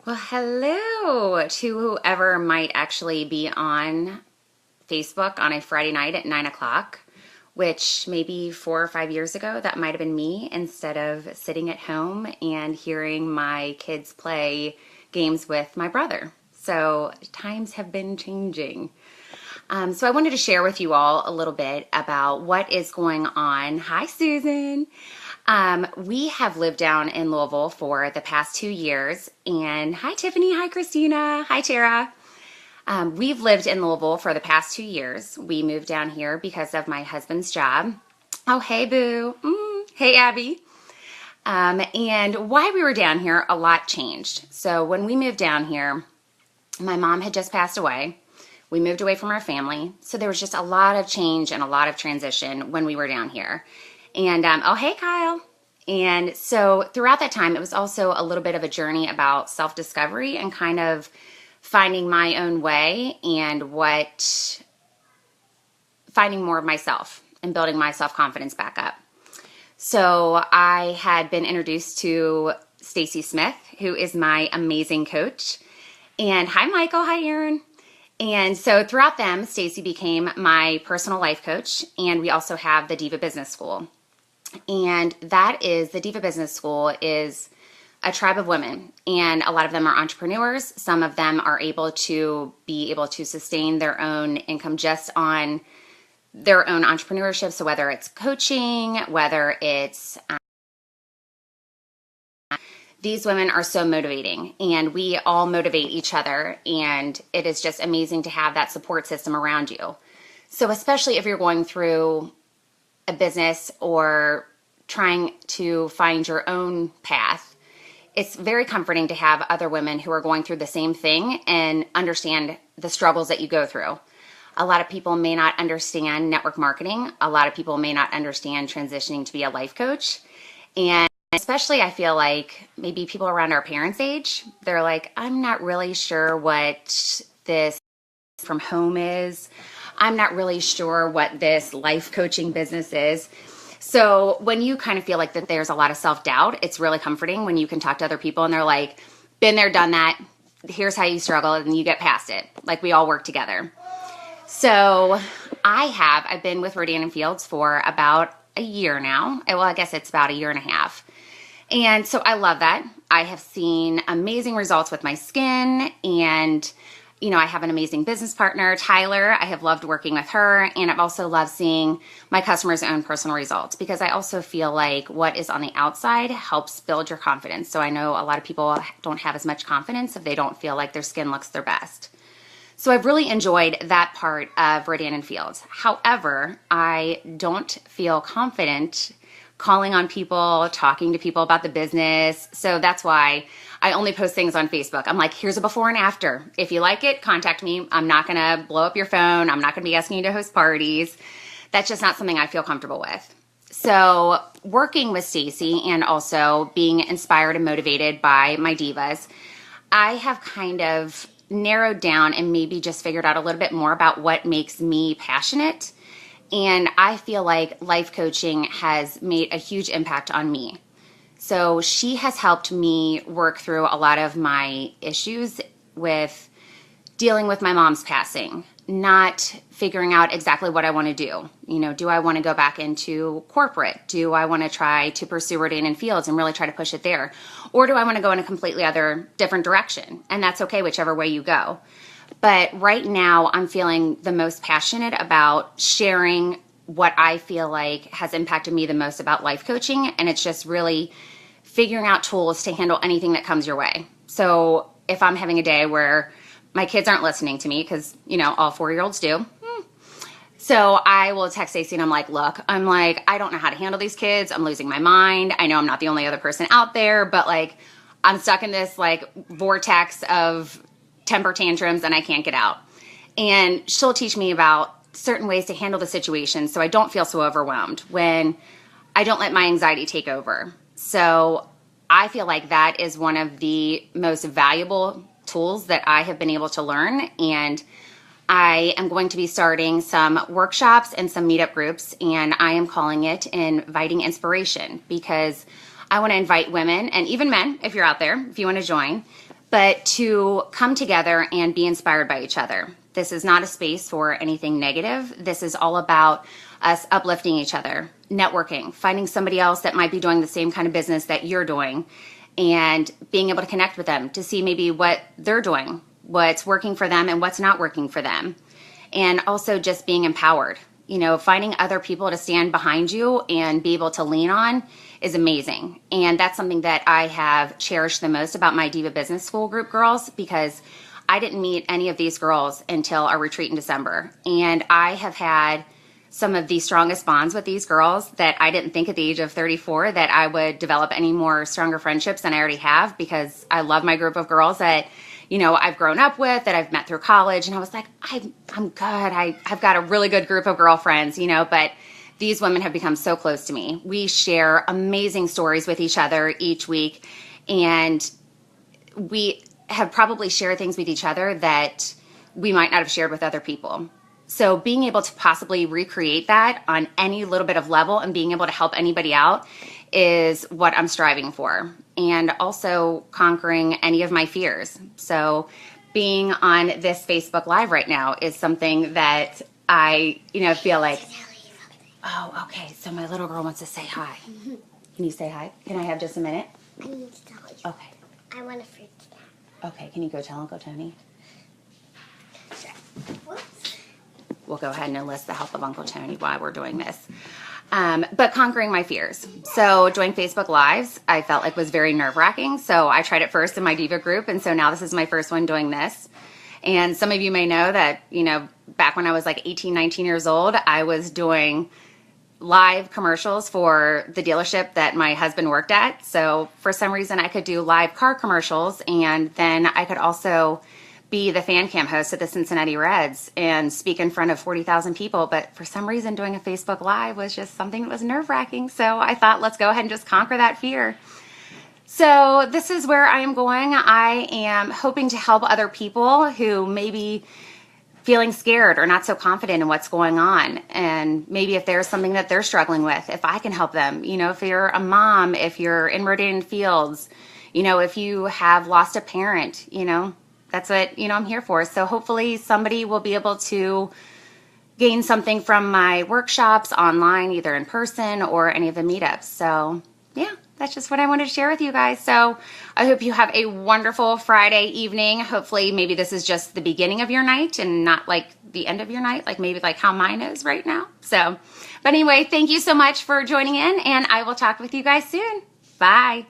Well, hello to whoever might actually be on Facebook on a Friday night at 9 o'clock, which maybe 4 or 5 years ago, that might have been me instead of sitting at home and hearing my kids play games with my brother. So times have been changing. So I wanted to share with you all a little bit about what is going on. Hi, Susan. We have lived down in Louisville for the past 2 years. And hi, Tiffany. Hi, Christina. Hi, Tara. We've lived in Louisville for the past 2 years. We moved down here because of my husband's job. Oh, hey, Boo. Hey, Abby. And why we were down here, a lot changed. So when we moved down here, my mom had just passed away. We moved away from our family. So there was just a lot of change and a lot of transition when we were down here. And, oh, hey, Kyle. And so throughout that time, it was also a little bit of a journey about self-discovery and kind of finding my own way and finding more of myself and building my self-confidence back up. So I had been introduced to Stacy Smith, who is my amazing coach. And hi, Michael. Hi, Aaron. And so throughout them, Stacy became my personal life coach. And we also have the Diva Business School. And the Diva Business School is a tribe of women, and a lot of them are entrepreneurs. Some of them are able to sustain their own income just on their own entrepreneurship. So whether it's coaching, whether it's these women are so motivating, and we all motivate each other, and it is just amazing to have that support system around you. So especially if you're going through a business or trying to find your own path, it's very comforting to have other women who are going through the same thing and understand the struggles that you go through. A lot of people may not understand network marketing. A lot of people may not understand transitioning to be a life coach. And especially I feel like maybe people around our parents' age, they're like, I'm not really sure what this from home is. I'm not really sure what this life coaching business is. So when you kind of feel like that there's a lot of self-doubt, it's really comforting when you can talk to other people and they're like, been there, done that. Here's how you struggle and you get past it. Like we all work together. So I've been with Rodan and Fields for about a year now. Well, I guess it's about a year and a half. And so I love that. I have seen amazing results with my skin, and I have an amazing business partner, Tyler. I have loved working with her, and I've also loved seeing my customers' own personal results, because I also feel like what is on the outside helps build your confidence. So I know a lot of people don't have as much confidence if they don't feel like their skin looks their best. So I've really enjoyed that part of Rodan and Fields. However, I don't feel confident calling on people, talking to people about the business. So that's why I only post things on Facebook. I'm like, here's a before and after. If you like it, contact me. I'm not going to blow up your phone. I'm not going to be asking you to host parties. That's just not something I feel comfortable with. So working with Stacy and also being inspired and motivated by my divas, I have kind of narrowed down and maybe just figured out a little bit more about what makes me passionate. And I feel like life coaching has made a huge impact on me. So she has helped me work through a lot of my issues with dealing with my mom's passing, not figuring out exactly what I want to do. Do I want to go back into corporate? Do I want to try to pursue Rodan and Fields and really try to push it there? Or do I want to go in a completely different direction? And that's okay, whichever way you go. But right now, I'm feeling the most passionate about sharing what I feel like has impacted me the most about life coaching. And it's just really figuring out tools to handle anything that comes your way. So if I'm having a day where my kids aren't listening to me, because, all 4-year-olds do. So I will text Stacey and I'm like, look, I don't know how to handle these kids. I'm losing my mind. I know I'm not the only other person out there, but I'm stuck in this vortex of temper tantrums and I can't get out. And she'll teach me about certain ways to handle the situation so I don't feel so overwhelmed when I don't let my anxiety take over. So I feel like that is one of the most valuable tools that I have been able to learn. And I am going to be starting some workshops and some meetup groups, and I am calling it Inviting Inspiration, because I want to invite women and even men, if you're out there, if you want to join, but to come together and be inspired by each other. This is not a space for anything negative. This is all about us uplifting each other, networking, finding somebody else that might be doing the same kind of business that you're doing, and being able to connect with them to see maybe what they're doing, what's working for them and what's not working for them. And also just being empowered. You know, finding other people to stand behind you and be able to lean on is amazing. And that's something that I have cherished the most about my Diva Business School group girls, because I didn't meet any of these girls until our retreat in December. And I have had some of the strongest bonds with these girls that I didn't think at the age of 34 that I would develop any more stronger friendships than I already have, because I love my group of girls that, you know, I've grown up with, that I've met through college. And I was like, I'm good. I've got a really good group of girlfriends, you know, but these women have become so close to me. We share amazing stories with each other each week. And we have probably shared things with each other that we might not have shared with other people. So being able to possibly recreate that on any little bit of level and being able to help anybody out is what I'm striving for. And also conquering any of my fears. So being on this Facebook Live right now is something that I, you know, feel like, oh, okay, so my little girl wants to say hi. Can you say hi? Can I have just a minute? I need to tell you. Okay. I want a fruit snack. Okay, can you go tell Uncle Tony? Sure. Whoops. We'll go ahead and enlist the help of Uncle Tony while we're doing this. But conquering my fears. So doing Facebook Lives, I felt like was very nerve-wracking. So I tried it first in my Diva group, and so now this is my first one doing this. And some of you may know that, you know, back when I was like 18, 19 years old, I was doing live commercials for the dealership that my husband worked at. So for some reason I could do live car commercials, and then I could also be the fan cam host at the Cincinnati Reds and speak in front of 40,000 people. But for some reason doing a Facebook Live was just something that was nerve-wracking. So I thought, let's go ahead and just conquer that fear. So this is where I am going. I am hoping to help other people who may be feeling scared or not so confident in what's going on. And maybe if there's something that they're struggling with, if I can help them, you know, if you're a mom, if you're in Rodan and Fields, you know, if you have lost a parent, you know, that's what, you know, I'm here for. So hopefully somebody will be able to gain something from my workshops online, either in person or any of the meetups. So yeah, that's just what I wanted to share with you guys. So I hope you have a wonderful Friday evening. Hopefully maybe this is just the beginning of your night and not like the end of your night, like maybe like how mine is right now. So, but anyway, thank you so much for joining in, and I will talk with you guys soon. Bye.